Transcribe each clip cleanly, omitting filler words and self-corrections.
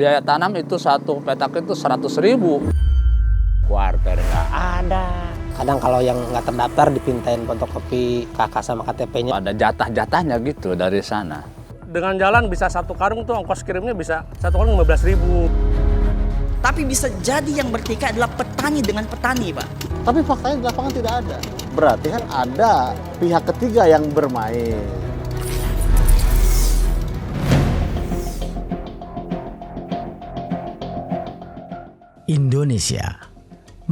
Biaya tanam itu satu petak itu 100.000. Kuarter nggak ada. Kadang kalau yang nggak terdaftar dipintain fotokopi KK sama KTP-nya. Ada jatah-jatahnya gitu dari sana. Dengan jalan bisa satu karung tuh ongkos kirimnya bisa satu karung 15.000. Tapi bisa jadi yang bertikai adalah petani dengan petani, Pak. Tapi faktanya di lapangan tidak ada. Berarti kan ada pihak ketiga yang bermain. Indonesia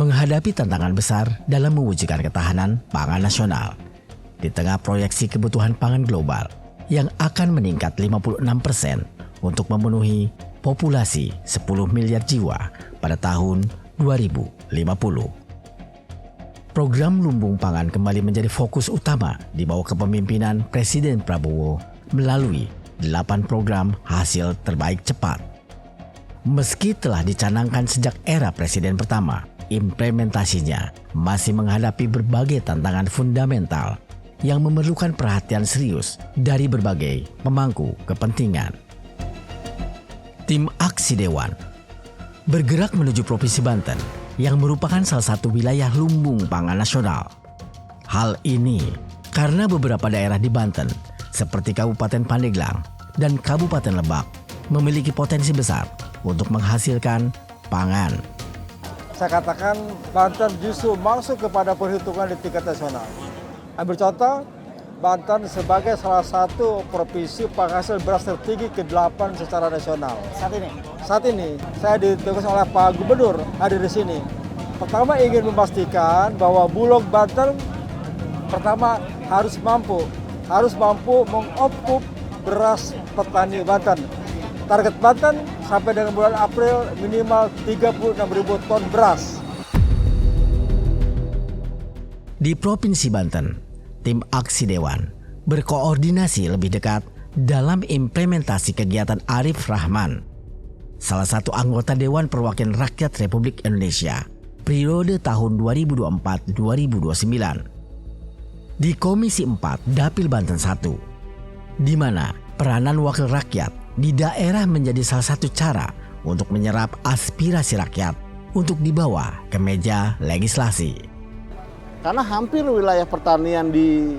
menghadapi tantangan besar dalam mewujudkan ketahanan pangan nasional di tengah proyeksi kebutuhan pangan global yang akan meningkat 56% untuk memenuhi populasi 10 miliar jiwa pada tahun 2050. Program lumbung pangan kembali menjadi fokus utama di bawah kepemimpinan Presiden Prabowo melalui 8 program hasil terbaik cepat. Meski telah dicanangkan sejak era Presiden pertama, implementasinya masih menghadapi berbagai tantangan fundamental yang memerlukan perhatian serius dari berbagai pemangku kepentingan. Tim Aksi Dewan bergerak menuju Provinsi Banten yang merupakan salah satu wilayah lumbung pangan nasional. Hal ini karena beberapa daerah di Banten seperti Kabupaten Pandeglang dan Kabupaten Lebak memiliki potensi besar untuk menghasilkan pangan. Saya katakan Banten justru masuk kepada perhitungan di tingkat nasional. Ambil contoh, Banten sebagai salah satu provinsi penghasil beras tertinggi ke-8 secara nasional. Saat ini saya ditugas oleh Pak Gubernur hadir di sini. Pertama ingin memastikan bahwa Bulog Banten pertama harus mampu mengopkup beras petani Banten. Target Banten sampai dengan bulan April minimal 36.000 ton beras. Di Provinsi Banten, tim Aksi Dewan berkoordinasi lebih dekat dalam implementasi kegiatan Arif Rahman, salah satu anggota Dewan Perwakilan Rakyat Republik Indonesia periode tahun 2004-2029 di Komisi 4 Dapil Banten 1, di mana peranan wakil rakyat di daerah menjadi salah satu cara untuk menyerap aspirasi rakyat untuk dibawa ke meja legislasi. Karena hampir wilayah pertanian di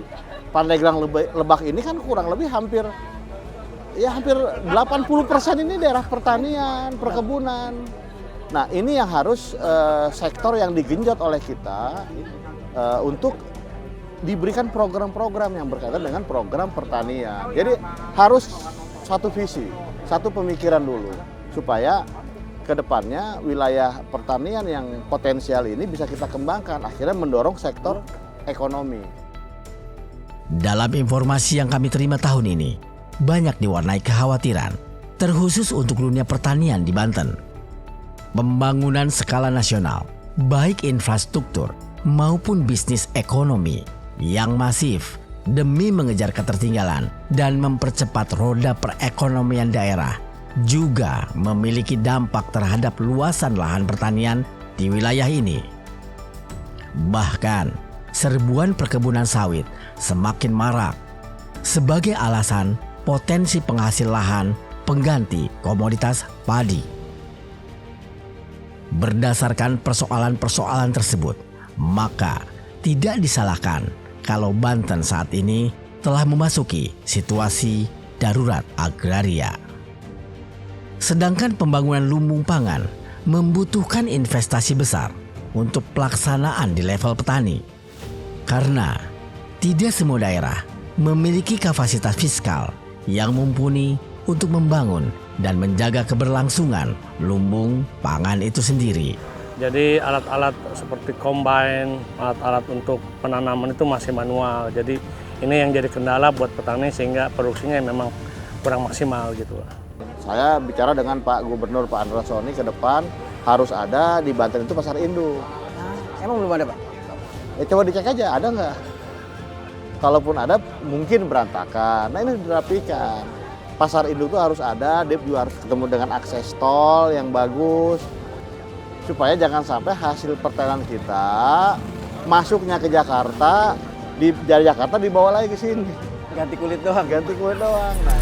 Pandeglang Lebak ini kan kurang lebih hampir 80% ini daerah pertanian, perkebunan. Nah ini yang harus sektor yang digenjot oleh kita untuk diberikan program-program yang berkaitan dengan program pertanian. Jadi harus satu visi, satu pemikiran dulu supaya ke depannya wilayah pertanian yang potensial ini bisa kita kembangkan, akhirnya mendorong sektor ekonomi. Dalam informasi yang kami terima tahun ini, banyak diwarnai kekhawatiran, terkhusus untuk dunia pertanian di Banten. Pembangunan skala nasional, baik infrastruktur maupun bisnis ekonomi yang masif demi mengejar ketertinggalan dan mempercepat roda perekonomian daerah juga memiliki dampak terhadap luasan lahan pertanian di wilayah ini. Bahkan, serbuan perkebunan sawit semakin marak sebagai alasan potensi penghasil lahan pengganti komoditas padi. Berdasarkan persoalan-persoalan tersebut, maka tidak disalahkan kalau Banten saat ini telah memasuki situasi darurat agraria. Sedangkan pembangunan lumbung pangan membutuhkan investasi besar untuk pelaksanaan di level petani. Karena tidak semua daerah memiliki kapasitas fiskal yang mumpuni untuk membangun dan menjaga keberlangsungan lumbung pangan itu sendiri. Jadi alat-alat seperti combine, alat-alat untuk penanaman itu masih manual. Jadi ini yang jadi kendala buat petani sehingga produksinya memang kurang maksimal gitu. Saya bicara dengan Pak Gubernur Pak Andra Soni ke depan harus ada di Banten itu pasar induk. Emang belum ada, Pak? Coba dicek aja, ada nggak? Kalaupun ada mungkin berantakan. Nah ini dirapikan. Pasar induk itu harus ada, dia juga harus ketemu dengan akses tol yang bagus. Supaya jangan sampai hasil pertanian kita masuknya ke Jakarta, dari Jakarta dibawa lagi ke sini. Ganti kulit doang. Nah.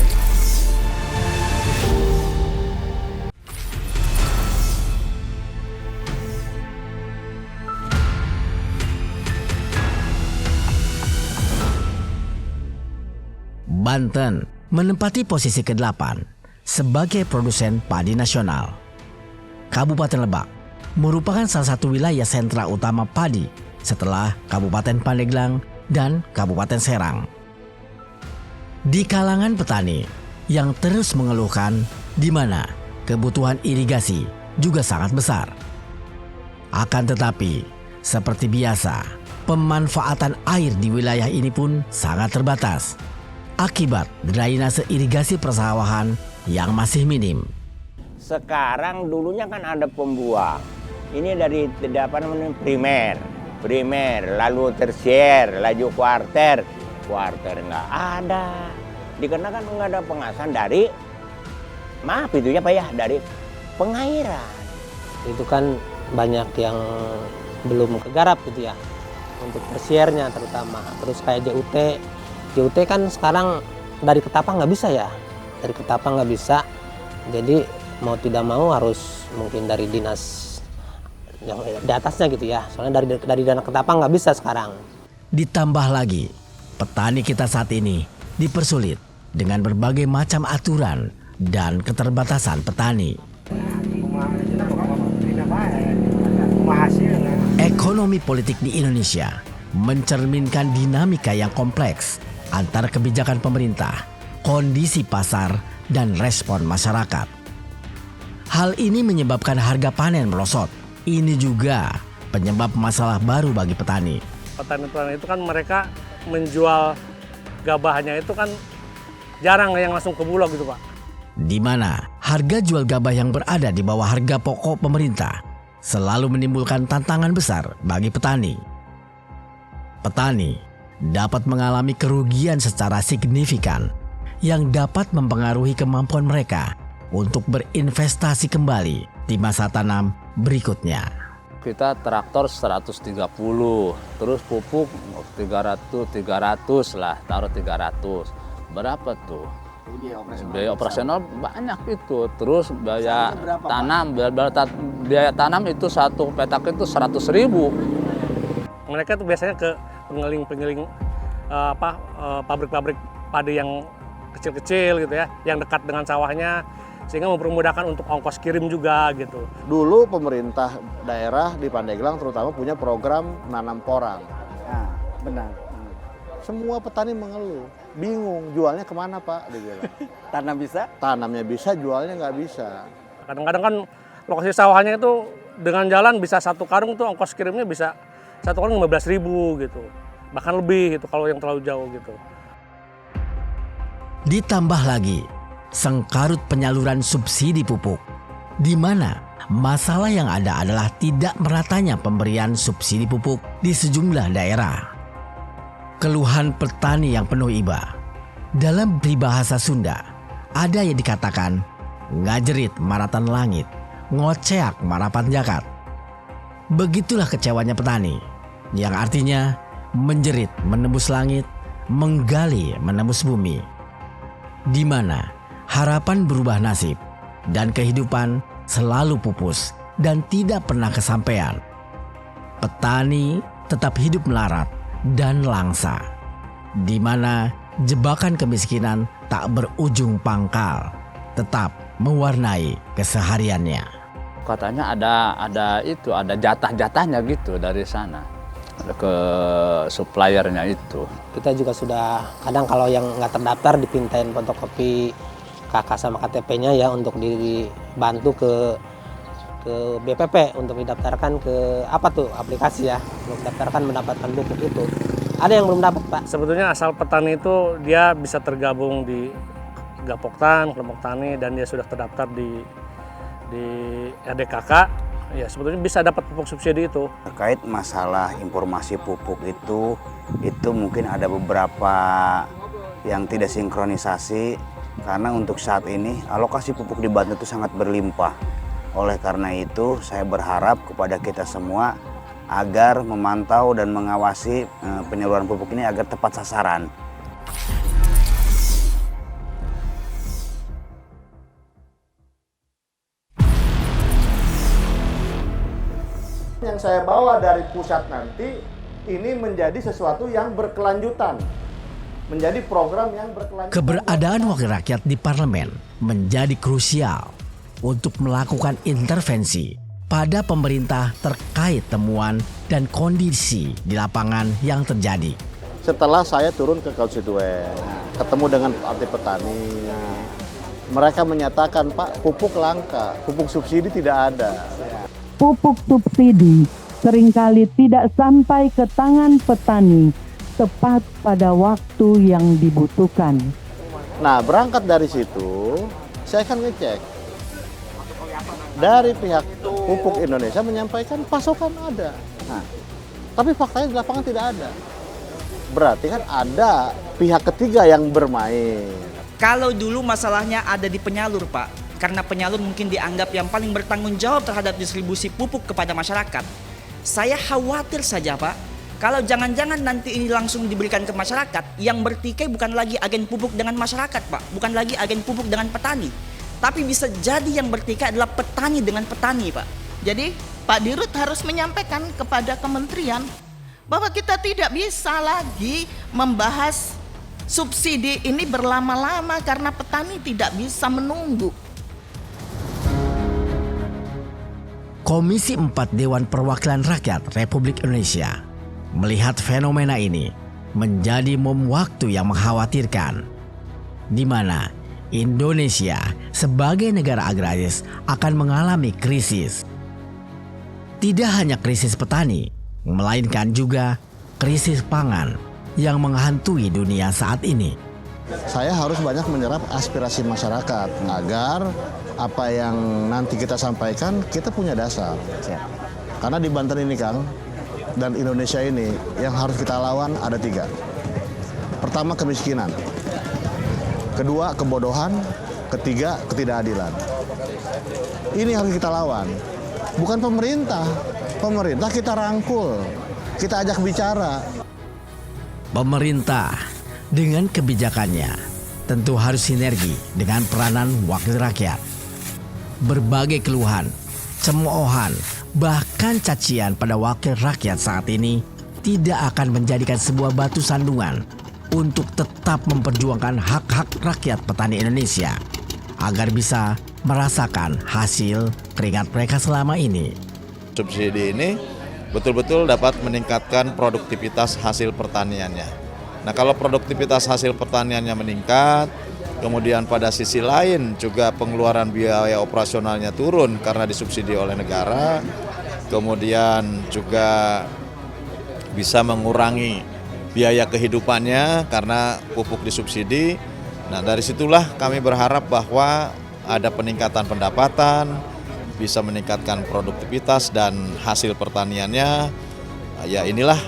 Banten menempati posisi ke-8 sebagai produsen padi nasional. Kabupaten Lebak merupakan salah satu wilayah sentra utama padi setelah Kabupaten Pandeglang dan Kabupaten Serang. Di kalangan petani yang terus mengeluhkan di mana kebutuhan irigasi juga sangat besar. Akan tetapi, seperti biasa, pemanfaatan air di wilayah ini pun sangat terbatas akibat drainase irigasi persawahan yang masih minim. Sekarang dulunya kan ada pembuang. Ini dari apa namanya primer, lalu tersier, laju kuarter nggak ada. Dikarenakan nggak ada pengasahan dari, maaf itu ya Pak ya, dari pengairan. Itu kan banyak yang belum kegarap gitu ya, untuk persiernya terutama. Terus kayak JUT kan sekarang dari Ketapang nggak bisa ya, jadi mau tidak mau harus mungkin dari dinas yang di atasnya gitu ya, soalnya dari dana Ketapang nggak bisa sekarang. Ditambah lagi, petani kita saat ini dipersulit dengan berbagai macam aturan dan keterbatasan petani. Ekonomi politik di Indonesia mencerminkan dinamika yang kompleks antara kebijakan pemerintah, kondisi pasar, dan respon masyarakat. Hal ini menyebabkan harga panen melosot. Ini juga penyebab masalah baru bagi petani. Petani-petani itu kan mereka menjual gabahnya itu kan jarang yang langsung ke Bulog gitu Pak. Di mana harga jual gabah yang berada di bawah harga pokok pemerintah selalu menimbulkan tantangan besar bagi petani. Petani dapat mengalami kerugian secara signifikan yang dapat mempengaruhi kemampuan mereka untuk berinvestasi kembali di masa tanam berikutnya. Kita traktor 130, terus pupuk 300 lah, taruh 300. Berapa tuh? Biaya operasional banyak itu. Terus biaya tanam itu satu petak itu 100.000. Mereka tuh biasanya ke pengeling pabrik-pabrik padi yang kecil-kecil gitu ya, yang dekat dengan sawahnya, sehingga mempermudahkan untuk ongkos kirim juga gitu. Dulu pemerintah daerah di Pandeglang terutama punya program nanam porang. Nah, benar. Semua petani mengeluh, bingung jualnya kemana Pak? Dibilang. Tanam bisa? Tanamnya bisa, jualnya nggak bisa. Kadang-kadang kan lokasi sawahnya itu dengan jalan bisa satu karung tuh ongkos kirimnya bisa satu karung 15.000 gitu. Bahkan lebih gitu kalau yang terlalu jauh gitu. Ditambah lagi sengkarut penyaluran subsidi pupuk, di mana masalah yang ada adalah tidak meratanya pemberian subsidi pupuk di sejumlah daerah. Keluhan petani yang penuh iba. Dalam peribahasa Sunda, ada yang dikatakan ngajerit maratan langit, ngoceak marapan jakat. Begitulah kecewanya petani, yang artinya menjerit menembus langit, menggali menembus bumi. Di mana harapan berubah nasib dan kehidupan selalu pupus dan tidak pernah kesampaian. Petani tetap hidup melarat dan langsa, di mana jebakan kemiskinan tak berujung pangkal, tetap mewarnai kesehariannya. Katanya ada jatah-jatahnya gitu dari sana ke suppliernya itu. Kita juga sudah kadang kalau yang nggak terdaftar dipintain fotokopi KK sama KTP-nya ya untuk dibantu ke BPP untuk didaftarkan ke aplikasi ya, untuk daftarkan mendapatkan pupuk itu. Ada yang belum dapat Pak. Sebetulnya asal petani itu dia bisa tergabung di Gapoktan, kelompok tani, dan dia sudah terdaftar di RDKK, ya sebetulnya bisa dapat pupuk subsidi itu. Terkait masalah informasi pupuk itu mungkin ada beberapa yang tidak sinkronisasi, karena untuk saat ini alokasi pupuk di Banten itu sangat berlimpah. Oleh karena itu saya berharap kepada kita semua agar memantau dan mengawasi penyaluran pupuk ini agar tepat sasaran. Yang saya bawa dari pusat nanti ini menjadi sesuatu yang berkelanjutan. menjadi program yang berkelanjutan. Keberadaan wakil rakyat di parlemen menjadi krusial untuk melakukan intervensi pada pemerintah terkait temuan dan kondisi di lapangan yang terjadi. Setelah saya turun ke konstituen, ketemu dengan partai petani, mereka menyatakan, Pak, pupuk langka, pupuk subsidi tidak ada. Pupuk subsidi seringkali tidak sampai ke tangan petani tepat pada waktu yang dibutuhkan. Nah, berangkat dari situ, saya akan ngecek. Dari pihak Pupuk Indonesia menyampaikan pasokan ada. Nah, tapi faktanya di lapangan tidak ada. Berarti kan ada pihak ketiga yang bermain. Kalau dulu masalahnya ada di penyalur, Pak, karena penyalur mungkin dianggap yang paling bertanggung jawab terhadap distribusi pupuk kepada masyarakat. Saya khawatir saja, Pak, kalau jangan-jangan nanti ini langsung diberikan ke masyarakat, yang bertikai bukan lagi agen pupuk dengan masyarakat, Pak, bukan lagi agen pupuk dengan petani, tapi bisa jadi yang bertikai adalah petani dengan petani, Pak. Jadi Pak Dirut harus menyampaikan kepada kementerian bahwa kita tidak bisa lagi membahas subsidi ini berlama-lama karena petani tidak bisa menunggu. Komisi 4 Dewan Perwakilan Rakyat Republik Indonesia melihat fenomena ini menjadi mom waktu yang mengkhawatirkan, di mana Indonesia sebagai negara agraris akan mengalami krisis. Tidak hanya krisis petani, melainkan juga krisis pangan yang menghantui dunia saat ini. Saya harus banyak menyerap aspirasi masyarakat agar apa yang nanti kita sampaikan kita punya dasar. Karena di Banten ini, Kang, dan Indonesia ini yang harus kita lawan ada 3. Pertama, kemiskinan. Kedua, kebodohan. Ketiga, ketidakadilan. Ini harus kita lawan. Bukan pemerintah. Pemerintah kita rangkul, kita ajak bicara. Pemerintah dengan kebijakannya tentu harus sinergi dengan peranan wakil rakyat. Berbagai keluhan, cemoohan, bahkan cacian pada wakil rakyat saat ini tidak akan menjadikan sebuah batu sandungan untuk tetap memperjuangkan hak-hak rakyat petani Indonesia agar bisa merasakan hasil keringat mereka selama ini. Subsidi ini betul-betul dapat meningkatkan produktivitas hasil pertaniannya. Nah, kalau produktivitas hasil pertaniannya meningkat, kemudian pada sisi lain juga pengeluaran biaya operasionalnya turun karena disubsidi oleh negara, kemudian juga bisa mengurangi biaya kehidupannya karena pupuk disubsidi. Nah, dari situlah kami berharap bahwa ada peningkatan pendapatan, bisa meningkatkan produktivitas dan hasil pertaniannya. Ya, inilah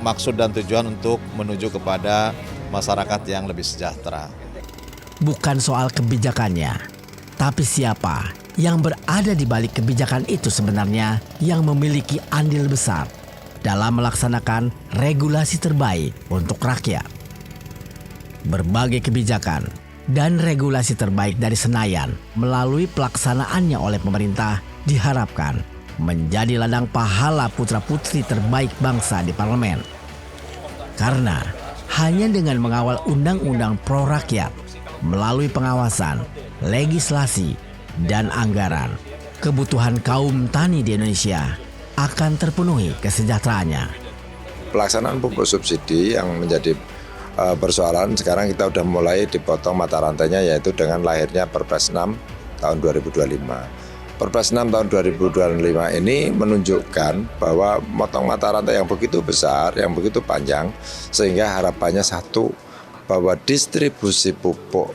maksud dan tujuan untuk menuju kepada masyarakat yang lebih sejahtera. Bukan soal kebijakannya, tapi siapa yang berada di balik kebijakan itu sebenarnya yang memiliki andil besar dalam melaksanakan regulasi terbaik untuk rakyat. Berbagai kebijakan dan regulasi terbaik dari Senayan melalui pelaksanaannya oleh pemerintah diharapkan menjadi ladang pahala putra-putri terbaik bangsa di parlemen. Karena hanya dengan mengawal undang-undang pro rakyat melalui pengawasan, legislasi, dan anggaran, kebutuhan kaum tani di Indonesia akan terpenuhi kesejahteraannya. Pelaksanaan pupuk subsidi yang menjadi persoalan sekarang kita sudah mulai dipotong mata rantainya, yaitu dengan lahirnya Perpres 6 tahun 2025. Perpres 6 tahun 2025 ini menunjukkan bahwa motong mata rantai yang begitu besar, yang begitu panjang, sehingga harapannya satu, bahwa distribusi pupuk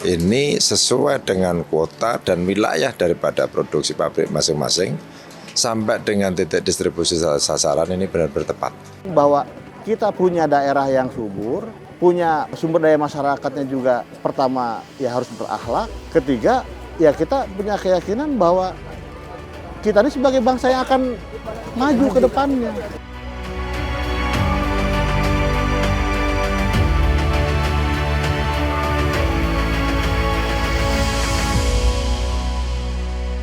ini sesuai dengan kuota dan wilayah daripada produksi pabrik masing-masing, sampai dengan titik distribusi sasaran ini benar-benar tepat. Bahwa kita punya daerah yang subur, punya sumber daya masyarakatnya juga, pertama ya harus berakhlak, ketiga ya kita punya keyakinan bahwa kita ini sebagai bangsa yang akan maju ke depannya.